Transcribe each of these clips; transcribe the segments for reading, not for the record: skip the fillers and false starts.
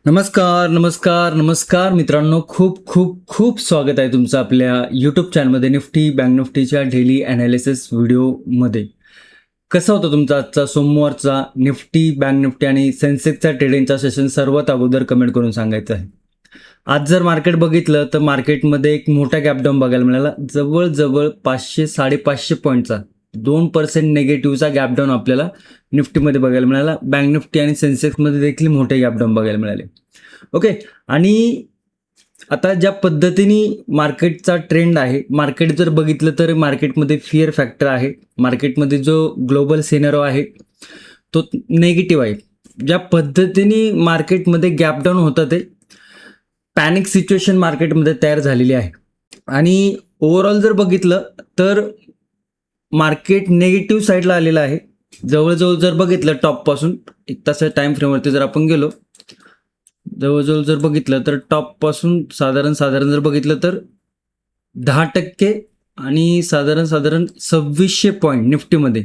नमस्कार, नमस्कार, नमस्कार मित्रांनो. खूप खूप खूप स्वागत आहे तुमचं आपल्या यूट्यूब चॅनलमध्ये निफ्टी बँक निफ्टीच्या डेली ॲनालिसिस व्हिडिओमध्ये. कसा होता तुमचा आजचा सोमवारचा निफ्टी बँक निफ्टी आणि सेन्सेक्सचा ट्रेडिंगचा सेशन सर्वात अगोदर कमेंट करून सांगायचं आहे. आज जर मार्केट बघितलं तर मार्केटमध्ये एक मोठा गॅपडाऊन बघायला मिळाला. जवळजवळ 500-550 पॉईंटचा 2% निगेटिव्हचा गॅपडाऊन आपल्याला निफ्टीमध्ये बघायला मिळाला. बँक निफ्टी आणि सेन्सेक्समध्ये देखील मोठे गॅपडाऊन बघायला मिळाले. ओके. आणि आता ज्या पद्धतीने मार्केटचा ट्रेंड आहे, मार्केट जर बघितलं तर मार्केटमध्ये फिअर फॅक्टर आहे. मार्केटमध्ये जो ग्लोबल सिनेरो आहे तो नेगेटिव्ह आहे. ज्या पद्धतीने मार्केटमध्ये गॅपडाऊन होतं ते पॅनिक सिच्युएशन मार्केटमध्ये तयार झालेली आहे. आणि ओव्हरऑल जर बघितलं तर मार्केट नेगेटिव्ह साईडला आलेलं आहे. जवळजवळ जर बघितलं टॉपपासून एक तास टाईम फ्रेमवरती जर आपण गेलो, जवळजवळ जर बघितलं तर टॉपपासून साधारण जर बघितलं तर 10% आणि साधारण 2600 पॉईंट निफ्टीमध्ये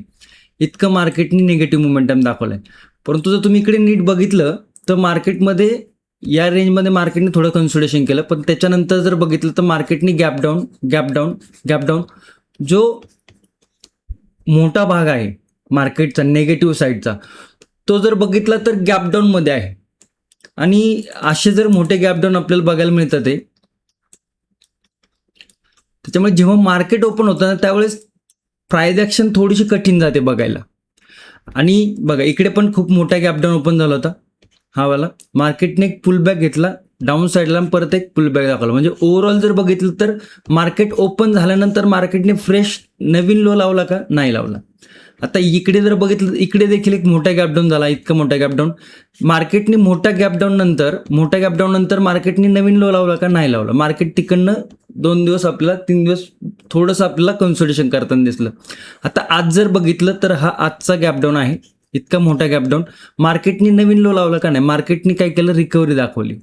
इतकं मार्केटने निगेटिव्ह मोमेंटम दाखवलं आहे. परंतु जर तुम्ही इकडे नीट बघितलं तर मार्केटमध्ये या रेंजमध्ये मार्केटने थोडं कन्सोलिडेशन केलं, पण त्याच्यानंतर जर बघितलं तर मार्केटने गॅपडाऊन जो मोठा भाग आहे मार्केटचा नेगेटिव्ह साईडचा तो जर बघितला तर गॅपडाऊनमध्ये आहे. आणि असे जर मोठे गॅपडाऊन आपल्याला बघायला मिळतात ते, त्याच्यामुळे जेव्हा मार्केट ओपन होतं ना त्यावेळेस प्राइस ॲक्शन थोडीशी कठीण जाते बघायला. आणि बघा इकडे पण खूप मोठा गॅपडाऊन ओपन झाला होता हा वाला. मार्केटने एक पुलबॅक घेतला डाऊन साईडला, परत एक पुलबॅक दाखवला. म्हणजे ओव्हरऑल जर बघितलं तर मार्केट ओपन झाल्यानंतर मार्केटने फ्रेश नवीन लो लावला का? नाही लावला. आता इकडे जर बघितलं इकडे देखील एक मोठा गॅपडाऊन झाला, इतका मोठा गॅपडाऊन. मार्केटने मोठ्या गॅपडाऊन नंतर मार्केटने नवीन लो लावला का? नाही लावला. मार्केट तिकडनं 2 दिवस आपल्याला 3 दिवस थोडंसं आपल्याला कन्सोलिडेशन करताना दिसलं. आता आज जर बघितलं तर हा आजचा गॅपडाऊन आहे, इतका मोठा गॅपडाऊन. मार्केटने नवीन लो लावला का? नाही. मार्केटने काय केलं? रिकव्हरी दाखवली.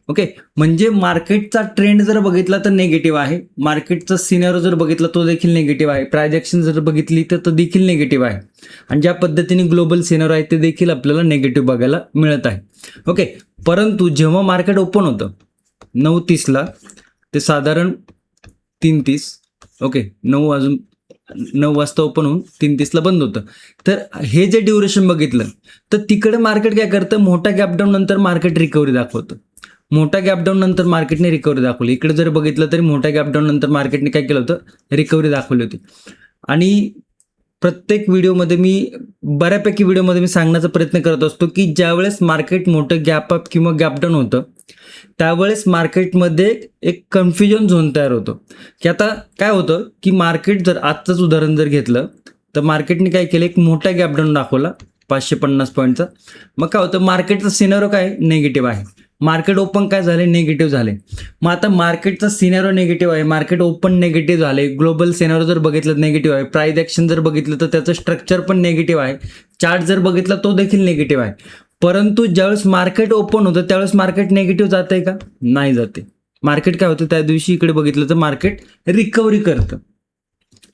ओके. म्हणजे मार्केटचा ट्रेंड जर बघितला तर निगेटिव्ह आहे. मार्केटचा सिनेरो जर बघितला तो देखील निगेटिव्ह आहे. प्राइस ॲक्शन जर बघितली तर तो देखील निगेटिव्ह आहे. आणि ज्या पद्धतीने ग्लोबल सिनेरो आहे ते देखील आपल्याला निगेटिव्ह बघायला मिळत आहे. ओके. परंतु जेव्हा मार्केट ओपन होतं 9:30ला ते साधारण 3:30, ओके, 9 वाजता ओपन होऊन 3:30ला बंद होतं. तर हे जे ड्युरेशन बघितलं तर तिकडे मार्केट काय करतं? मोठा गॅपडाऊन नंतर मार्केट रिकव्हरी दाखवतं. मोठा गॅपडाऊन नंतर मार्केटने रिकव्हरी दाखवली. इकडे जर बघितलं तरी मोठ्या गॅपडाऊन नंतर मार्केटने काय केलं होतं? रिकव्हरी दाखवली होती. आणि प्रत्येक व्हिडिओमध्ये बऱ्यापैकी व्हिडिओमध्ये मी सांगण्याचा प्रयत्न करत असतो की ज्यावेळेस मार्केट मोठं गॅप अप किंवा गॅपडाऊन होतं त्यावेळेस मार्केटमध्ये एक कन्फ्युजन झोन तयार होतो. की आता काय होतं की मार्केट जर आजचंच उदाहरण जर घेतलं तर मार्केटने काय केलं? एक मोठा गॅपडाऊन दाखवला 550 पॉईंटचा. मग काय होतं? मार्केटचा सिनेरो काय? निगेटिव्ह आहे. मार्केट ओपन काय झाले? निगेटिव्ह झाले. मग आता मार्केटचा सिनेरो निगेटिव्ह आहे, मार्केट ओपन निगेटिव्ह झाले, ग्लोबल सिनेरो जर बघितलं निगेटिव्ह आहे, प्राइस ॲक्शन जर बघितलं तर त्याचं स्ट्रक्चर पण निगेटिव्ह आहे, चार्ट जर बघितला तो देखील निगेटिव्ह आहे. परंतु ज्यावेळेस मार्केट ओपन होतं त्यावेळेस मार्केट निगेटिव्ह जाते का? नाही जाते. मार्केट काय होतं? त्या दिवशी इकडे बघितलं तर मार्केट रिकव्हरी करतं.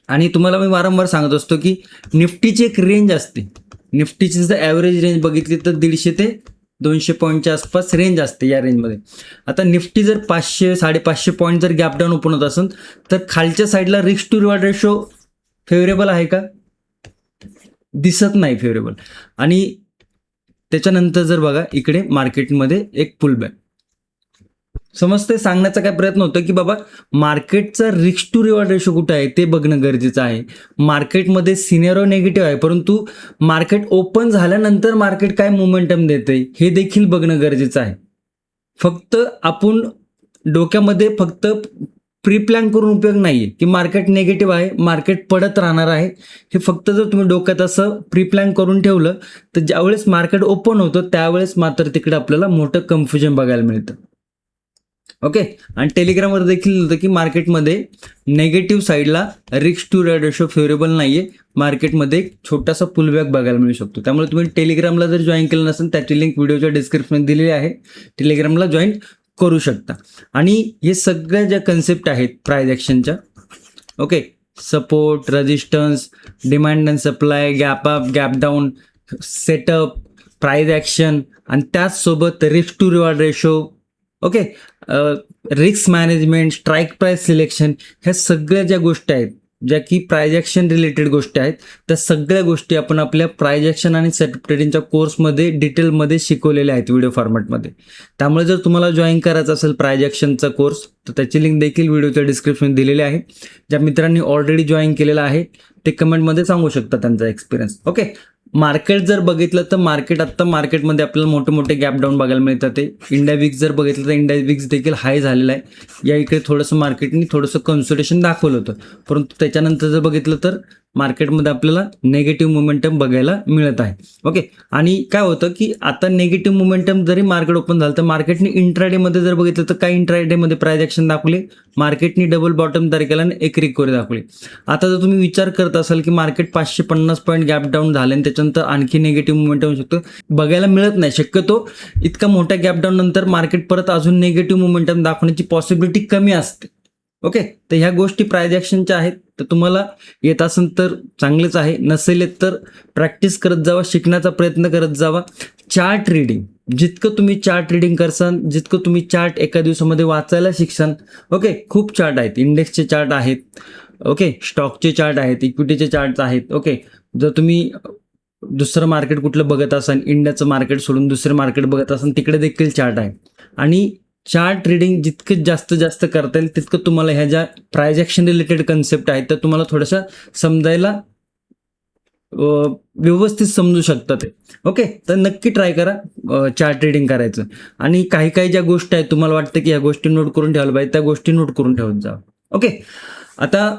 आणि तुम्हाला मी वारंवार सांगत असतो की निफ्टीची एक रेंज असते. निफ्टीची जर ॲव्हरेज रेंज बघितली तर 150 ते 200 पॉईंटच्या आसपास रेंज असते या रेंजमध्ये. आता निफ्टी जर 500-550 पॉईंट जर गॅपडाऊन ओपन होत असेल तर खालच्या साईडला risk to reward ratio favourable आहे का? दिसत नाही फेवरेबल. आणि त्याच्यानंतर जर बघा इकडे मार्केटमध्ये एक पुलबॅक समजते. सांगण्याचा काय प्रयत्न होतो की बाबा मार्केटचा रिस्क टू रिवॉर्ड रेशो कुठे आहे ते बघणं गरजेचं आहे. मार्केटमध्ये सिनेरो निगेटिव्ह आहे, परंतु मार्केट ओपन झाल्यानंतर मार्केट काय मोमेंटम देते हे देखील बघणं गरजेचं आहे. फक्त आपण डोक्यामध्ये फक्त प्री प्लॅन करून उपयोग नाही आहे की मार्केट निगेटिव्ह आहे, मार्केट पडत राहणार आहे. हे फक्त जर तुम्ही डोक्यात असं प्री प्लॅन करून ठेवलं तर ज्यावेळेस मार्केट ओपन होतं त्यावेळेस मात्र तिकडे आपल्याला मोठं कन्फ्युजन बघायला मिळतं. ओके. आणि टेलिग्रामवर देखील होतं की मार्केटमध्ये नेगेटिव्ह साईडला risk to reward ratio favourable नाही आहे. मार्केटमध्ये एक छोटासा पुलबॅक बघायला मिळू शकतो. त्यामुळे तुम्ही टेलिग्रामला जर जॉईन केलं नसेल त्याची लिंक व्हिडिओच्या डिस्क्रिप्शनमध्ये दिलेली आहे. टेलिग्रामला जॉईन करू शकता. आणि हे सगळ्या ज्या कन्सेप्ट आहेत प्राइस ॲक्शनच्या, okay, support, resistance, demand and supply, gap up, gap down, setup, price action आणि त्याचसोबत risk to reward ratio, okay, risk management, strike price selection, ह्या सगळ्या ज्या गोष्टी आहेत ज्या की प्राइस ॲक्शन रिलेटेड गोष्टी आहेत, त्या सगळ्या गोष्टी आपण आपल्या प्राइस ॲक्शन आणि सेटअप ट्रेडिंगच्या कोर्समध्ये डिटेलमध्ये शिकवलेल्या आहेत व्हिडिओ फॉर्मॅटमध्ये. त्यामुळे जर तुम्हाला जॉईन करायचा असेल प्राइस ॲक्शनचा कोर्स तर त्याची लिंक देखील व्हिडिओच्या डिस्क्रिप्शन दिलेली आहे. ज्या मित्रांनी ऑलरेडी जॉईन केलेला आहे ते कमेंटमध्ये सांगू शकता त्यांचा एक्सपिरियन्स. ओके, मार्केट जर बघितलं तर आत्ता मार्केटमध्ये आपल्याला मोठे मोठे गॅप डाऊन बघायला मिळतात. ते इंडिया विक्स जर बघितलं तर इंडिया विक्स देखील हाय झालेला आहे. या इकडे थोडंसं मार्केटने थोडंसं कन्सोलिडेशन दाखवलं होतं, परंतु त्याच्यानंतर जर बघितलं तर मार्केटमध्ये आपल्याला नेगेटिव्ह मोमेंटम बघायला मिळत आहे. ओके, आणि काय होतं की आता नेगेटिव्ह मोमेंटम जरी मार्केट ओपन झालं तर मार्केटने इंट्राडेमध्ये जर बघितलं तर काही इंट्राडेमध्ये प्राइस ॲक्शन दाखवली, मार्केटने डबल बॉटम तयार केला आणि एक रिकव्हरी दाखवली. आता जर तुम्ही विचार करत असाल की मार्केट 550 पॉईंट गॅप डाऊन झाले आणि त्याच्यानंतर आणखी नेगेटिव्ह मोमेंटम होऊ शकतो, बघायला मिळत नाही. शक्यतो इतका मोठ्या गॅप डाऊन नंतर मार्केट परत अजून नेगेटिव्ह मोमेंटम दाखवण्याची पॉसिबिलिटी कमी असते. ओके, तर ह्या गोष्टी प्राइस ॲक्शनच्या आहेत. तर तुम्हाला येत असेल तर चांगलेच आहे, नसेल येत तर प्रॅक्टिस करत जावा, शिकण्याचा प्रयत्न करत जावा. चार्ट रीडिंग, जितकं तुम्ही चार्ट रीडिंग करसाल, जितकं तुम्ही चार्ट एका दिवसामध्ये वाचायला शिकसाल. ओके, खूप चार्ट आहेत, इंडेक्सचे चार्ट आहेत, ओके, स्टॉकचे चार्ट आहेत, इक्विटीचे चार्ट आहेत. ओके, जर तुम्ही दुसरं मार्केट कुठलं बघत असाल, इंडियाचं मार्केट सोडून दुसरं मार्केट बघत असाल, तिकडे देखील चार्ट आहे. आणि चार्ट रीडिंग जितकं जास्त करता येईल तितकं तुम्हाला ह्या ज्या प्राइस ॲक्शन रिलेटेड कन्सेप्ट आहेत तर तुम्हाला थोडंसं समजायला व्यवस्थित समजू शकतात ते. ओके, तर नक्की ट्राय करा चार्ट रीडिंग करायचं. आणि काही ज्या गोष्टी आहेत तुम्हाला वाटतं की ह्या गोष्टी नोट करून ठेवायला पाहिजे, त्या गोष्टी नोट करून ठेवत जा. ओके, आता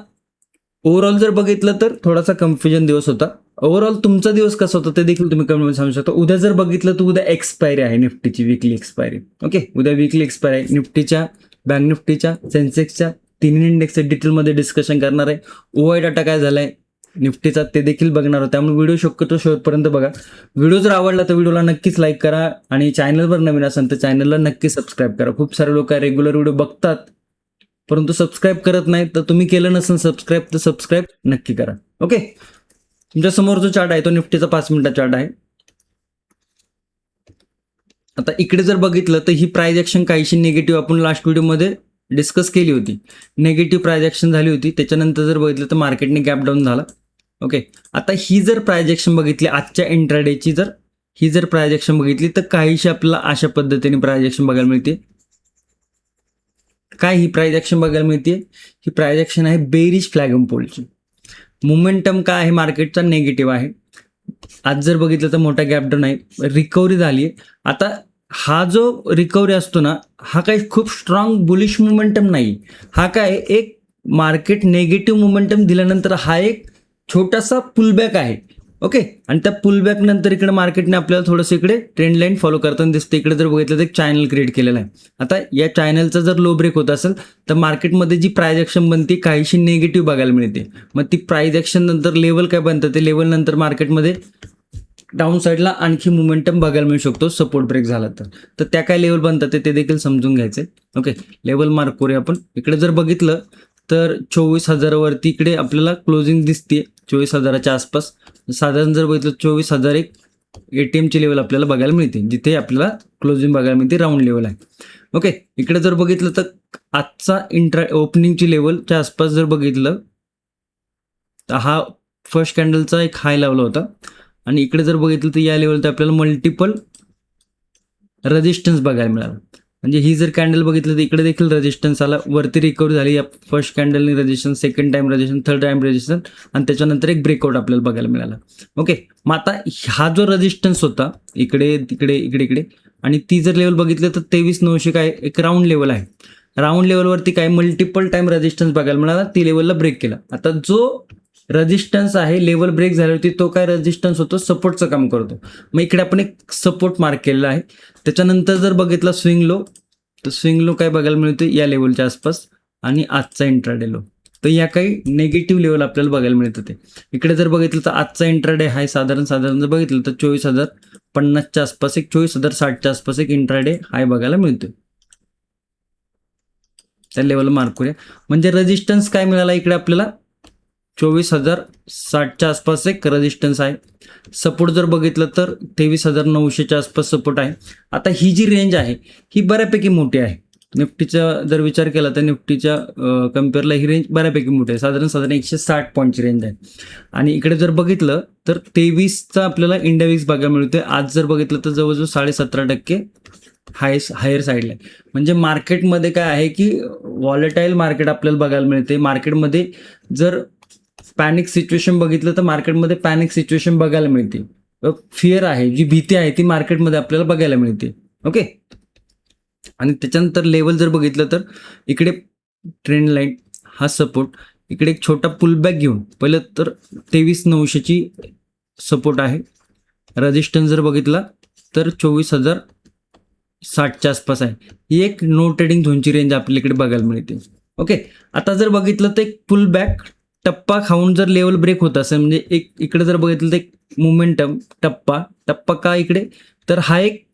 ओव्हरऑल जर बघितलं तर थोडासा कन्फ्युजन दिवस होता. ओव्हरऑल तुमचा दिवस कसा होता ते देखील तुम्ही कमेंटमध्ये सांगू शकता. उद्या जर बघितलं तर उद्या एक्सपायरी आहे निफ्टीची, वीकली एक्सपायरी. ओके, उद्या वीकली एक्सपायरी आहे निफ्टीच्या, बँक निफ्टीच्या, सेन्सेक्सच्या, तिन्ही इंडेक्सचं डिटेलमध्ये डिस्कशन करणार आहे. ओआय डाटा काय झाला आहे निफ्टीचा ते देखील बघणार आहोत. त्यामुळे व्हिडिओ शक्यतो शेवटपर्यंत बघा. व्हिडिओ जर आवडला तर व्हिडिओला नक्कीच लाईक करा आणि चॅनलवर नवीन असाल तर चॅनलला नक्की सबस्क्राईब करा. खूप सारे लोक रेग्युलर व्हिडिओ बघतात परंतु सबस्क्राईब करत नाहीत, तर तुम्ही केलं नसेल सबस्क्राईब तर सबस्क्राईब नक्की करा. ओके, तुमच्या समोर जो चार्ट आहे तो निफ्टीचा 5 मिनिटा चार्ट आहे. आता इकडे जर बघितलं तर ही प्राइस ॲक्शन काहीशी निगेटिव्ह आपण लास्ट व्हिडिओमध्ये डिस्कस केली होती. निगेटिव्ह प्राइस ॲक्शन झाली होती, त्याच्यानंतर जर बघितलं तर मार्केटने गॅप डाऊन झाला. ओके, आता ही जर प्राइस ॲक्शन बघितली आजच्या इंट्राडेची, जर ही जर प्राइस ॲक्शन बघितली तर काहीशी आपल्याला अशा पद्धतीने प्राइस ॲक्शन बघायला मिळते. काय ही प्राइस ॲक्शन बघायला मिळते? ही प्राइस ॲक्शन आहे बेरिश फ्लॅग एंड पोलची. मोमेंटम काय आहे मार्केटचा? नेगेटिव्ह आहे. आज जर बघितलं तर मोठा गॅप डाऊन आहे, रिकव्हरी झाली आहे. आता हा जो रिकव्हरी असतो ना, हा काही खूप स्ट्रॉंग बुलिश मोमेंटम नाही. हा काय एक मार्केट नेगेटिव्ह मोमेंटम दिल्यानंतर हा एक छोटासा पुलबॅक आहे. ओके, आणि त्या पुलबॅक नंतर इकडे मार्केटने आपल्याला थोडंसं इकडे ट्रेंड लाईन फॉलो करताना दिसते. इकडे जर बघितलं तर एक चॅनल क्रिएट केलेला आहे. आता या चॅनलचा जर लो ब्रेक होत असेल तर मार्केटमध्ये जी प्राइस ॲक्शन बनते काहीशी निगेटिव्ह बघायला मिळते. मग ती प्राइस ॲक्शन नंतर लेवल काय बनतं, ते लेवल नंतर मार्केटमध्ये डाऊन साईडला आणखी मोमेंटम बघायला मिळू शकतो सपोर्ट ब्रेक झाला तर त्या काय लेवल बनतात ते देखील समजून घ्यायचे. ओके, लेवल मार्क करूया आपण. इकडे जर बघितलं तर 24,000 वरती इकडे आपल्याला क्लोजिंग दिसते, 24,000च्या आसपास. साधारण जर बघितलं 24,001 ATMची लेवल आपल्याला बघायला मिळते, जिथे आपल्याला क्लोजिंग बघायला मिळते, राऊंड लेवल आहे. ओके, इकडे जर बघितलं तर आजचा ओपनिंगची लेवलच्या आसपास जर बघितलं तर हा फर्स्ट कॅन्डलचा एक हाय लावला होता. आणि इकडे जर बघितलं तर या लेवलचा आपल्याला मल्टिपल रेजिस्टन्स बघायला मिळाला. म्हणजे ही जर कॅन्डल बघितलं तर इकडे देखील रेजिस्टन्स आला, वरती रिकव्हरी झाली. या फर्स्ट कॅन्डलने resistance, second time resistance, third time resistance आणि त्याच्यानंतर एक ब्रेकआउट आपल्याला बघायला मिळाला. ओके, मग आता हा जो रेजिस्टन्स होता इकडे तिकडे इकडे इकडे, आणि ती जर लेवल बघितलं तर 23,900 काय एक राऊंड लेवल आहे. राऊंड लेवलवरती काय मल्टिपल टाइम रेजिस्टन्स बघायला मिळाला, ती लेवलला ब्रेक केला. आता जो रेजिस्टन्स आहे लेवल ब्रेक झाल्यावरती तो काय रेजिस्टन्स होतो, सपोर्टचं काम करतो. मग इकडे आपण एक सपोर्ट मार्क केलेला आहे. त्याच्यानंतर जर बघितला स्विंग लो, तर स्विंग लो काय बघायला मिळतो या लेवलच्या आसपास, आणि आजचा इंट्राडे लो. तर या काही नेगेटिव्ह लेवल आपल्याला बघायला मिळतं. ते इकडे जर बघितलं तर आजचा इंट्राडे हाय साधारण जर बघितलं तर 24,050च्या आसपास, एक 24,060च्या आसपास एक इंट्राडे हाय बघायला मिळतोय. त्या लेवलला मार्क करूया. म्हणजे रेजिस्टन्स काय मिळाला इकडे आपल्याला, 24,060च्या आसपास एक रेजिस्टन्स आहे. सपोर्ट जर बघितलं तर 23,900च्या आसपास सपोर्ट आहे. आता ही जी रेंज आहे ही बऱ्यापैकी मोठी आहे. निफ्टीचा जर विचार केला तर निफ्टीच्या कम्पेअरला ही रेंज बऱ्यापैकी मोठी आहे. साधारण 160 पॉईंटची रेंज आहे. आणि इकडे जर बघितलं तर 23चा आपल्याला इंडिया विक्स बघायला मिळतोय. आज जर बघितलं तर जवळजवळ 17.5% हायर साईडला आहे. म्हणजे मार्केटमध्ये काय आहे की व्हॉलेटाईल मार्केट आपल्याला बघायला मिळते. मार्केटमध्ये जर पॅनिक सिच्युएशन बघितलं तर मार्केटमध्ये पॅनिक सिच्युएशन बघायला मिळते. फिअर आहे, जी भीती आहे ती मार्केटमध्ये आपल्याला बघायला मिळते. ओके. आणि त्याच्यानंतर लेवल जर बघितलं तर इकडे ट्रेंड लाईन, हा सपोर्ट, इकडे एक छोटा पुलबॅक घेऊन पहिलं तर 23,900ची सपोर्ट आहे. रेजिस्टन्स जर बघितला तर 24,060च्या आसपास आहे. ही एक नो ट्रेडिंग झोनची रेंज आपल्याकडे बघायला मिळते. ओके. आता जर बघितलं तर एक पुलबॅक टप्पा खाऊन जर लेवल ब्रेक होत असेल, म्हणजे एक इकडे जर बघितलं तर एक मोमेंटम टप्पा का इकडे, तर हा एक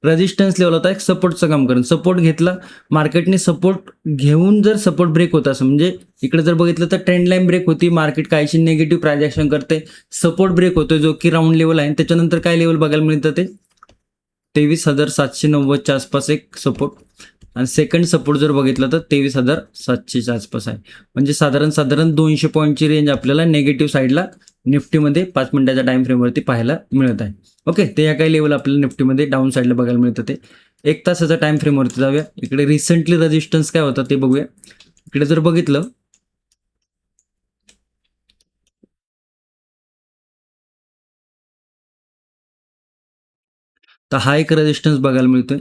रेजिस्टन्स लेवल होता, एक सपोर्टचं काम करून सपोर्ट घेतला मार्केटने. सपोर्ट घेऊन जर सपोर्ट ब्रेक होत असेल, म्हणजे इकडे जर बघितलं तर ट्रेंड लाईन ब्रेक होती, मार्केट काहीशी निगेटिव्ह प्रायझेक्शन करते, सपोर्ट ब्रेक होतोय जो की राऊंड लेवल आहे. त्याच्यानंतर काय लेवल बघायला मिळतं ते 23,790च्या आसपास एक सपोर्ट. आणि सेकंड सपोर्ट जर बघितलं तर 23,700च्या आसपास आहे. म्हणजे साधारण 200 पॉईंटची रेंज आपल्याला नेगेटिव्ह साईडला निफ्टीमध्ये 5 मिनिटाच्या टाइम फ्रेमवरती पाहायला मिळत आहे. ओके. ते या काही लेवल आपल्याला निफ्टीमध्ये डाऊन साईडला बघायला मिळतं. ते 1 तासाच्या टाइम फ्रेमवरती जाऊया. इकडे रिसेंटली रेजिस्टन्स काय होता ते बघूया. इकडे जर बघितलं तर हा एक रेजिस्टन्स बघायला मिळतोय.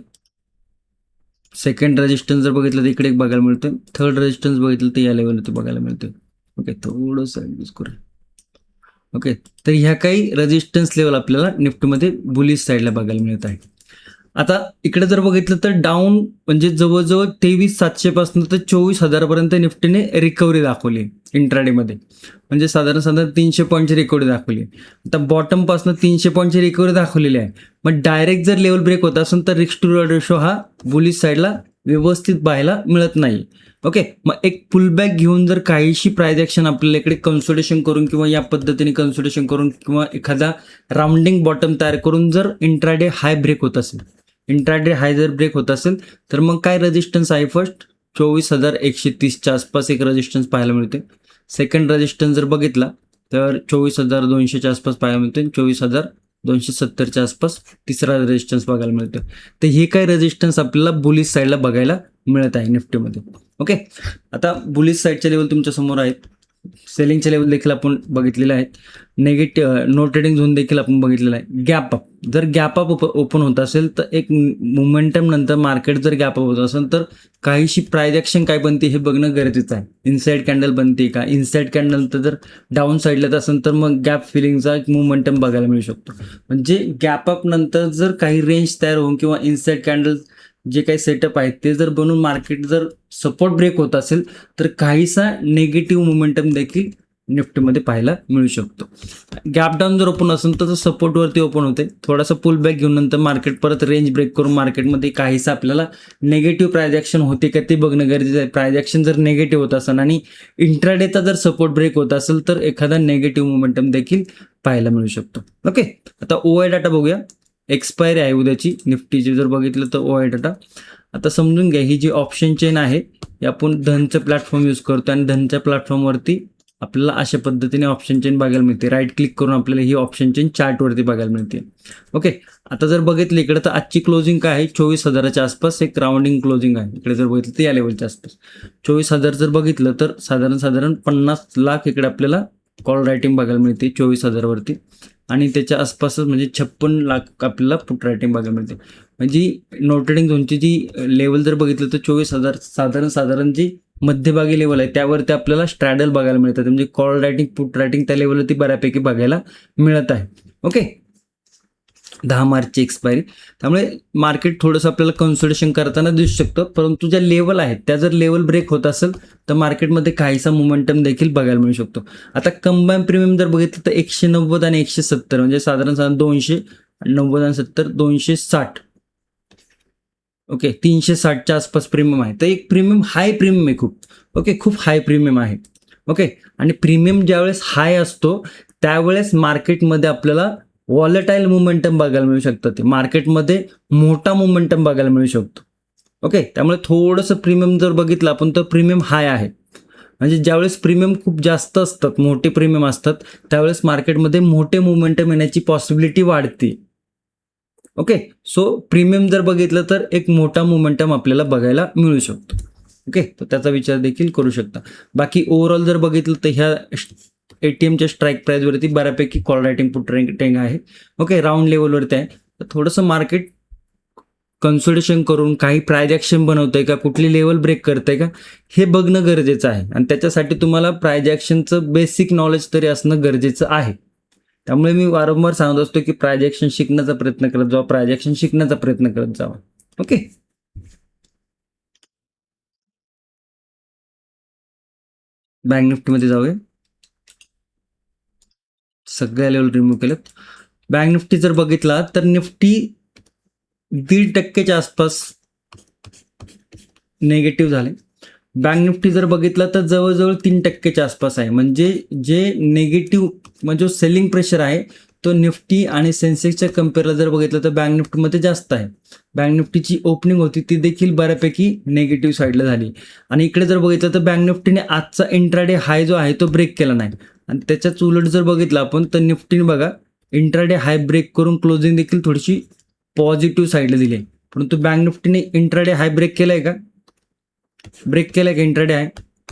सेकंड रेजिस्टन्स जर बघितलं तर इकडे एक बघायला मिळतोय. थर्ड रेजिस्टन्स बघितलं तर या लेवलवरती बघायला मिळतोय. ओके. थोडंसं ॲडजस्ट करूया. ओके. तर ह्या काही रेजिस्टन्स लेवल आपल्याला निफ्टीमध्ये बुलिश साईडला बघायला मिळत आहे. आता इकडे जर बघितलं तर डाऊन म्हणजे जवळजवळ 23,700 पासून तर 24,000 पर्यंत निफ्टीने रिकव्हरी दाखवली इंट्राडेमध्ये. म्हणजे साधारण 300 पॉईंटची रिकव्हरी दाखवली. आता बॉटम पासून 300 पॉईंटची रिकव्हरी दाखवलेली आहे. मग डायरेक्ट जर लेवल ब्रेक होत असेल तर रिस्क टू रिवॉर्ड रेशो हा बुलिश साईडला व्यवस्थित पाहायला मिळत नाही. ओके. मग एक पुलबॅक घेऊन जर काहीशी प्राइस ॲक्शन आपल्याला इकडे कन्सोलिडेशन करून किंवा या पद्धतीने कन्सोलिडेशन करून किंवा एखादा राउंडिंग बॉटम तयार करून जर इंट्राडे हाय ब्रेक होत असेल, इंट्राडे हाय जर ब्रेक होत असेल तर मग काय रेजिस्टन्स आहे, फर्स्ट 24,130च्या आसपास एक रेजिस्टन्स पाहायला मिळते. सेकंड रेजिस्टन्स जर बघितला तर 24,200च्या आसपास पाहायला मिळते. 24,270च्या आसपास तिसरा रेजिस्टन्स बघायला मिळतो. तर हे काय रेजिस्टन्स आपल्याला बुलिश साईडला बघायला मिळत आहे निफ्टीमध्ये. ओके. आता बुलिश साईडचे लेवल तुमच्या समोर आहेत. सेलिंगचे लेवल देखील आपण बघितलेले आहेत. नो ट्रेडिंग झोन देखील आपण बघितलेला आहे. गॅप अप, जर गॅप अप ओपन होत असेल तर एक मोमेंटम नंतर मार्केट जर गॅप अप होत असेल तर काहीशी प्राइस ॲक्शन काय बनते हे बघणं गरजेचं आहे. इनसाइड कॅन्डल बनते का, इनसाइड कॅन्डल तर जर डाऊन साईडला असेल तर मग गॅप फिलिंगचा एक मोमेंटम बघायला मिळू शकतो. म्हणजे गॅप अप नंतर जर काही रेंज तयार होऊन किंवा इनसाइड कॅन्डल जे काही सेटअप आहेत ते जर बनून मार्केट जर सपोर्ट ब्रेक होत असेल तर काहीसा निगेटिव्ह मोमेंटम देखील निफ्टीमध्ये पाहायला मिळू शकतो. गॅप डाऊन जर ओपन असेल तर सपोर्टवरती ओपन होते, थोडासा पुल बॅक घेऊन नंतर मार्केट परत रेंज ब्रेक करून मार्केटमध्ये काहीसा आपल्याला नेगेटिव्ह प्राइस ॲक्शन होते का ते बघणं गरजेचं आहे. प्राइस ॲक्शन जर निगेटिव्ह होत असेल आणि इंट्राडेचा जर सपोर्ट ब्रेक होत असेल तर एखादा नेगेटिव्ह मोमेंटम देखील पाहायला मिळू शकतो. ओके. आता OI डाटा बघूया. एक्सपायरी आहे उद्याची निफ्टीची जर बघितलं तर OI डाटा. आता समजून घ्या, ही जी ऑप्शन चेन आहे ही आपण धनचं प्लॅटफॉर्म यूज करतो आणि धनच्या प्लॅटफॉर्मवरती आपल्याला अशा पद्धतीने ऑप्शन चेन बघायला मिळते. राईट क्लिक करून आपल्याला ही ऑप्शन चेन चार्टवरती बघायला मिळते. ओके. आता जर बघितलं इकडे तर आजची क्लोजिंग काय आहे, 24,000च्या आसपास एक राउंडिंग क्लोजिंग आहे. इकडे जर बघितलं तर या लेवलच्या आसपास 24,000 जर बघितलं तर साधारण 50 लाख इकडे आपल्याला कॉल रायटिंग बघायला मिळते 24,000 वरती. आणि त्याच्या आसपासच म्हणजे 56 लाख आपल्याला पुट रायटिंग बघायला मिळते. म्हणजे नो ट्रेडिंग झोनची जी लेवल जर बघितलं तर 24,000 साधारण जी मध्यभागी लेवल आहे त्यावरती आपल्याला स्ट्रॅडल बघायला मिळतात. म्हणजे कॉल रायटिंग पुट रायटिंग त्या लेवलवरती बऱ्यापैकी बघायला मिळत आहे. ओके. 10 मार्चची एक्सपायरी, त्यामुळे मार्केट थोडंसं आपल्याला कन्सोलिडेशन करताना दिसू शकतं. परंतु ज्या लेवल आहेत त्या जर लेवल ब्रेक होत असेल तर मार्केटमध्ये काहीसा मोमेंटम देखील बघायला मिळू शकतो. आता कंबाईन प्रीमियम जर बघितलं तर 190 आणि 170 म्हणजे साधारण 290 आणि 70 260. ओके. 360च्या आसपास प्रीमियम आहे. तर एक प्रीमियम हाय प्रीमियम आहे खूप. ओके. खूप हाय प्रीमियम आहे. ओके. आणि प्रीमियम ज्यावेळेस हाय असतो त्यावेळेस मार्केटमध्ये आपल्याला वॉलेटाईल मोमेंटम बघायला मिळू शकतं, ते मार्केटमध्ये मोठा मोमेंटम बघायला मिळू शकतो. ओके, त्यामुळे थोडंसं प्रीमियम जर बघितलं आपण तर प्रीमियम हाय आहे. म्हणजे ज्यावेळेस प्रीमियम खूप जास्त असतात, मोठे प्रीमियम असतात, त्यावेळेस मार्केटमध्ये मोठे मोमेंटम येण्याची पॉसिबिलिटी वाढते. ओके, सो प्रीमियम जर बघितलं तर एक मोठा मोमेंटम आपल्याला बघायला मिळू शकतो. ओके, तर त्याचा विचार देखील करू शकता. बाकी ओव्हरऑल जर बघितलं तर ह्या एटीएमच्या स्ट्राईक प्राईजवरती बऱ्यापैकी कॉल रायटिंग पुट रेटिंग आहे. ओके, राऊंड लेवलवरती आहे. तर थोडंसं मार्केट कन्सोलिडेशन करून काही प्राइज ॲक्शन बनवतंय का, कुठली लेवल ब्रेक करतंय का, हे बघणं गरजेचं आहे. आणि त्याच्यासाठी तुम्हाला प्राइज ॲक्शनचं बेसिक नॉलेज तरी असणं गरजेचं आहे. त्यामुळे मी वारंवार सांगत असतो की प्राइज ॲक्शन शिकण्याचा प्रयत्न करत जावा, प्राइज ॲक्शन शिकण्याचा प्रयत्न करत जावा. ओके, बँक निफ्टीमध्ये जाऊया. सगळ्या लेवल रिमूव्ह केलेत. बँक निफ्टी जर बघितला तर निफ्टी 1.5% आसपास निगेटिव्ह झाले. बँक निफ्टी जर बघितला तर जवळजवळ 3% आसपास आहे. म्हणजे जे निगेटिव्ह म्हणजे जो सेलिंग प्रेशर आहे तो निफ्टी आणि सेन्सेक्सच्या कम्पेअरला जर बघितलं तर बँक निफ्टीमध्ये जास्त आहे. बँक निफ्टीची ओपनिंग होती ती देखील बऱ्यापैकी नेगेटिव्ह साईडला झाली. आणि इकडे जर बघितलं तर बँक निफ्टीने आजचा इंट्राडे हाय जो आहे तो ब्रेक केला नाही. आणि त्याच्याच उलट जर बघितलं आपण तर निफ्टीने बघा इंट्राडे हाय ब्रेक करून क्लोजिंग देखील थोडीशी पॉझिटिव्ह साईडला दिली आहे. परंतु बँक निफ्टीने इंट्राडे हाय ब्रेक केलाय का, ब्रेक केलाय का इंट्राडे हाय?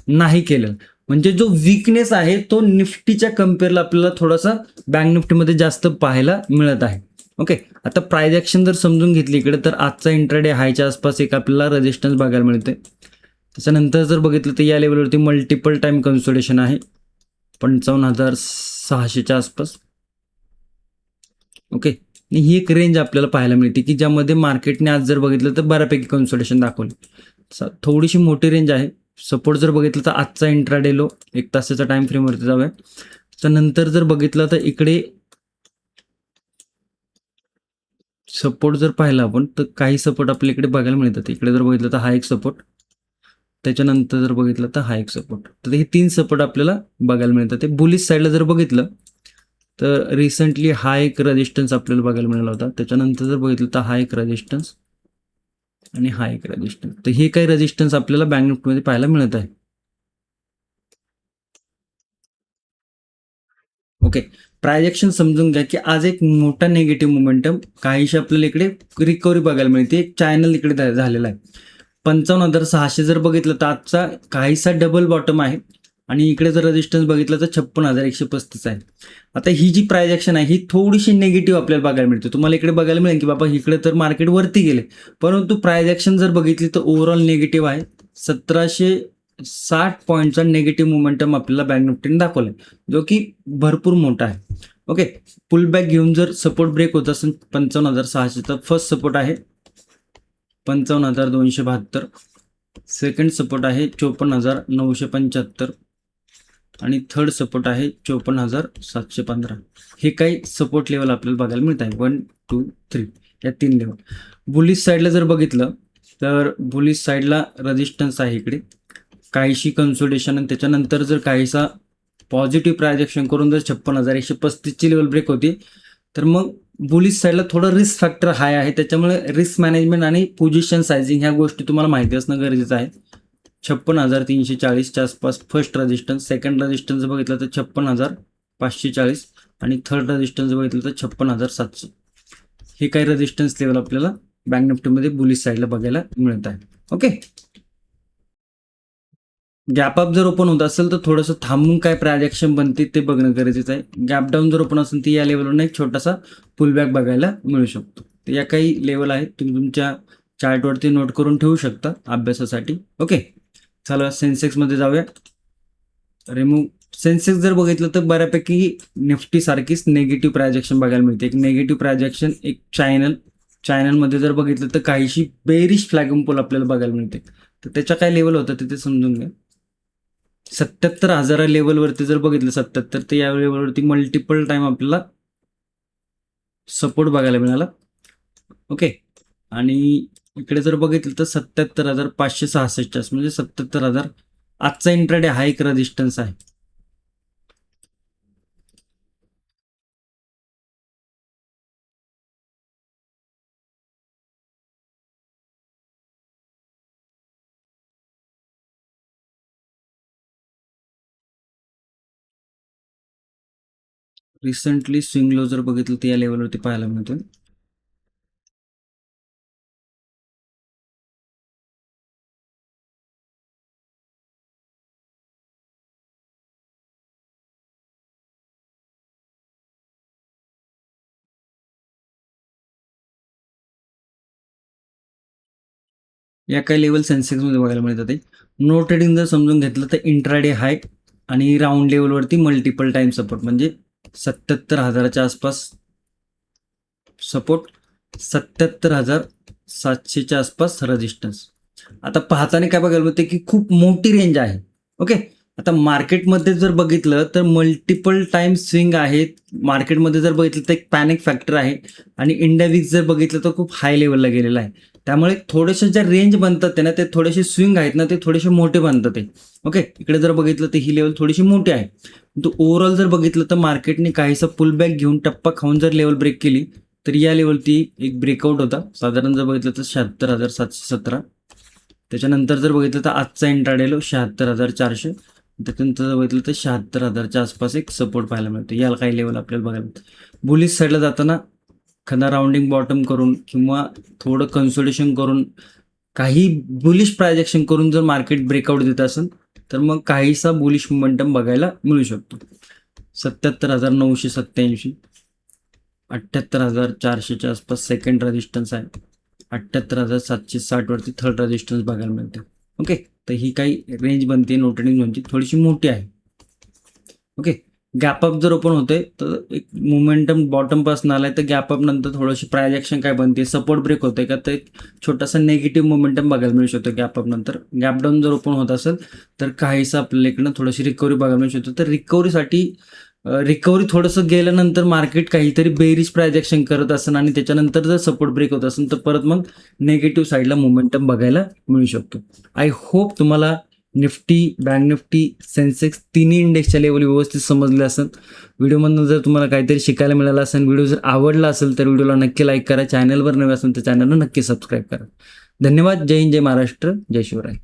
नाही केलं. म्हणजे जो वीकनेस आहे तो निफ्टीच्या कम्पेअरला आपल्याला थोडासा बँक निफ्टीमध्ये जास्त पाहायला मिळत आहे. ओके, आता प्राइज ॲक्शन जर समजून घेतली इकडे तर आजचा इंट्राडे हायच्या आसपास एक आपल्याला रेजिस्टन्स बघायला मिळते. त्याच्यानंतर जर बघितलं तर या लेवलवरती मल्टिपल टाइम कन्सोलिडेशन आहे 55,600च्या आसपास. ओके, आणि ही एक रेंज आपल्याला पाहायला मिळते की ज्यामध्ये मार्केटने आज जर बघितलं तर बऱ्यापैकी कन्सोलिडेशन दाखवली. थोडीशी मोठी रेंज आहे. सपोर्ट जर बघितलं तर आजचा इंट्राडे लो 1 तासाच्या टाइम फ्रेमवरती जाऊया. त्यानंतर जर बघितलं तर इकडे सपोर्ट जर पाहिला आपण तर काही सपोर्ट आपल्या इकडे बघायला मिळतात. इकडे जर बघितलं तर हा एक सपोर्ट, त्याच्यानंतर जर बघितलं तर हा एक सपोर्ट. तर हे 3 सपोर्ट आपल्याला बघायला मिळतात. ते बुलिश साईडला जर बघितलं तर रिसेंटली हा एक रेजिस्टन्स आपल्याला बघायला मिळाला होता. त्याच्यानंतर जर बघितलं तर हा एक रेजिस्टन्स आणि हा एक रेजिस्टन्स. तर हे काही रेजिस्टन्स आपल्याला बँक निफ्टीमध्ये पाहायला मिळत आहे. ओके, प्राइज ॲक्शन समजून घ्या की आज एक मोठा नेगेटिव्ह मोमेंटम काहीशी आपल्याला इकडे रिकव्हरी बघायला मिळते. एक चॅनल इकडे झालेला आहे 55,600 जर बघितलं तर आजचा काहीसा डबल बॉटम आहे. आणि इकडे जर रेजिस्टन्स बघितलं तर 56,135 आहे. आता ही जी प्राइज ॲक्शन आहे ही थोडीशी निगेटिव्ह आपल्याला बघायला मिळते. तुम्हाला इकडे बघायला मिळेल की बाबा इकडे तर मार्केट वरती गेले, परंतु प्राइज ॲक्शन जर बघितली तर ओव्हरऑल निगेटिव्ह आहे. 1,760 पॉईंटचा निगेटिव्ह मोमेंटम आपल्याला बँक निफ्टीने दाखवलाय, जो की भरपूर मोठा आहे. ओके, पुल बॅक घेऊन जर सपोर्ट ब्रेक होत असेल 55,600 तर फर्स्ट सपोर्ट आहे 55,272, सेकंड सपोर्ट आहे 54,975 आणि थर्ड सपोर्ट आहे 54,715. हे काही सपोर्ट लेवल आपल्याला बघायला मिळत आहे 1, 2, 3 या 3 लेवल. बुलिश साईडला जर बघितलं तर बुलिश साईडला रेजिस्टन्स आहे इकडे काहीशी कन्सोलिडेशन, आणि त्याच्यानंतर जर काहीसा पॉझिटिव्ह प्राइज ॲक्शन करून जर 56,135ची लेवल ब्रेक होती तर मग बुलिश साईडला थोडं रिस्क फॅक्टर हाय आहे. त्याच्यामुळे रिस्क मॅनेजमेंट आणि पोझिशन सायझिंग ह्या गोष्टी तुम्हाला माहिती असणं गरजेचं आहे. 56,340च्या आसपास फर्स्ट रेजिस्टन्स, सेकंड रेजिस्टन्स बघितलं तर 56,540 आणि थर्ड रेजिस्टन्स बघितलं तर 56,700. हे काही रेजिस्टन्स लेवल आपल्याला बँक निफ्टीमध्ये बुलिश साईडला बघायला मिळत आहे. ओके, गॅप अप जर ओपन होत असेल तर थोडंसं थांबून काय प्राइज ॲक्शन बनते ते बघणं गरजेचं आहे. गॅप डाऊन जर ओपन असेल तर या लेवलवरून एक छोटासा पुलबॅक बघायला मिळू शकतो. तर या काही लेवल आहेत, तुम्ही तुमच्या चार्टवरती नोट करून ठेवू शकता अभ्यासासाठी. ओके, चला सेन्सेक्समध्ये जाऊया. रिमूव्ह सेन्सेक्स जर बघितलं तर बऱ्यापैकी निफ्टी सारखीच नेगेटिव्ह प्राइज ॲक्शन बघायला मिळते. एक नेगेटिव्ह प्राइज ॲक्शन, एक चॅनलमध्ये जर बघितलं तर काहीशी बेरिश फ्लॅगम पोल आपल्याला बघायला मिळते. तर त्याच्या काय लेवल होतं तिथे समजून घ्या. 77,000 लेवलवरती जर बघितलं 77, तर या लेवलवरती मल्टिपल टाइम आपल्याला सपोर्ट बघायला मिळाला. ओके, आणि इकडे जर बघितलं तर 77,566 म्हणजे 77,000 आजचा इंट्राडे हा एक रेजिस्टन्स आहे. रिसेंटली स्विंग लो जर बघितलं तर या लेवलवरती पाहायला मिळतो. या काही लेवल सेन्सेक्समध्ये बघायला मिळतात. ते नो ट्रेडिंग जर समजून घेतलं तर इंट्राडे हाय आणि राऊंड लेवलवरती मल्टिपल टाइम सपोर्ट, म्हणजे 77,000च्या आसपास सपोर्ट, 77,700च्या आसपास रेजिस्टन्स. आता पाहताना काय बघायला मिळते की खूप मोठी रेंज आहे. ओके, आता मार्केटमध्ये जर बघितलं तर मल्टिपल टाइम स्विंग आहेत. मार्केटमध्ये जर बघितलं तर एक पॅनिक फॅक्टर आहे आणि इंडिया विक्स जर बघितलं तर खूप हाय लेवलला गेलेला आहे. त्यामुळे थोडेसे ज्या रेंज बनतात ते ना, ते थोडेसे स्विंग आहेत ना, ते थोडेसे मोठे बनतात ते. ओके, इकडे जर बघितलं तर ही लेवल थोडीशी मोठी आहे. तो ओव्हरऑल जर बघितलं तर मार्केटने काहीसा पुलबॅक घेऊन टप्पा खाऊन जर लेवल ब्रेक केली तर या लेवलती एक ब्रेकआउट होता. साधारण जर बघितलं तर 76,717. त्याच्यानंतर जर बघितलं तर आजचा इंट्राडे लो 76,400. त्याच्यानंतर जर बघितलं तर 76,000च्या आसपास एक सपोर्ट पाहायला मिळतो. याला काही लेवल आपल्याला बघायला मिळतं. बुलिश साईडला जाताना एखादा राऊंडिंग बॉटम करून किंवा थोडं कन्सोलिडेशन करून काही बुलिश प्रायजेक्शन करून जर मार्केट ब्रेकआउट देत असेल तर मग काहीसा बुलिश मोमेंटम बघायला मिळू शकतो. 77,987, 78,400च्या आसपास सेकंड रेजिस्टन्स आहे. 78,760 वरती थर्ड रेजिस्टन्स बघायला मिळते. ओके, तर ही काही रेंज बनते नो ट्रेडिंग झोनची, थोडीशी मोठी आहे. ओके, गॅपअप जर ओपन होते तर एक मोमेंटम बॉटम पासून आलाय तर गॅपअप नंतर थोडीशी प्रायजेक्शन काय बनते, सपोर्ट ब्रेक होते का, तर एक छोटासा नेगेटिव्ह मोमेंटम बघायला मिळू शकतो गॅपअप नंतर. गॅपडाऊन जर ओपन होत असेल तर काहीसं आपल्याला इकडनं थोडीशी रिकव्हरी बघायला मिळू शकतो. तर रिकव्हरी थोडंसं गेल्यानंतर मार्केट काहीतरी बेरिश प्रायजेक्शन करत असेल आणि त्याच्यानंतर जर सपोर्ट ब्रेक होत असेल तर परत मग नेगेटिव्ह साईडला मोमेंटम बघायला मिळू शकतो. आय होप तुम्हाला निफ्टी, बँक निफ्टी, सेन्सेक्स तिन्ही इंडेक्सच्या लेवल व्यवस्थित समजले असेल. व्हिडिओमधून जर तुम्हाला काहीतरी शिकायला मिळालं असेल, व्हिडिओ जर आवडला असेल तर व्हिडिओला नक्की लाईक करा. चॅनलवर नवे असेल तर चॅनलला नक्की सबस्क्राईब करा. धन्यवाद. जय हिंद, जय महाराष्ट्र, जय शिवराय.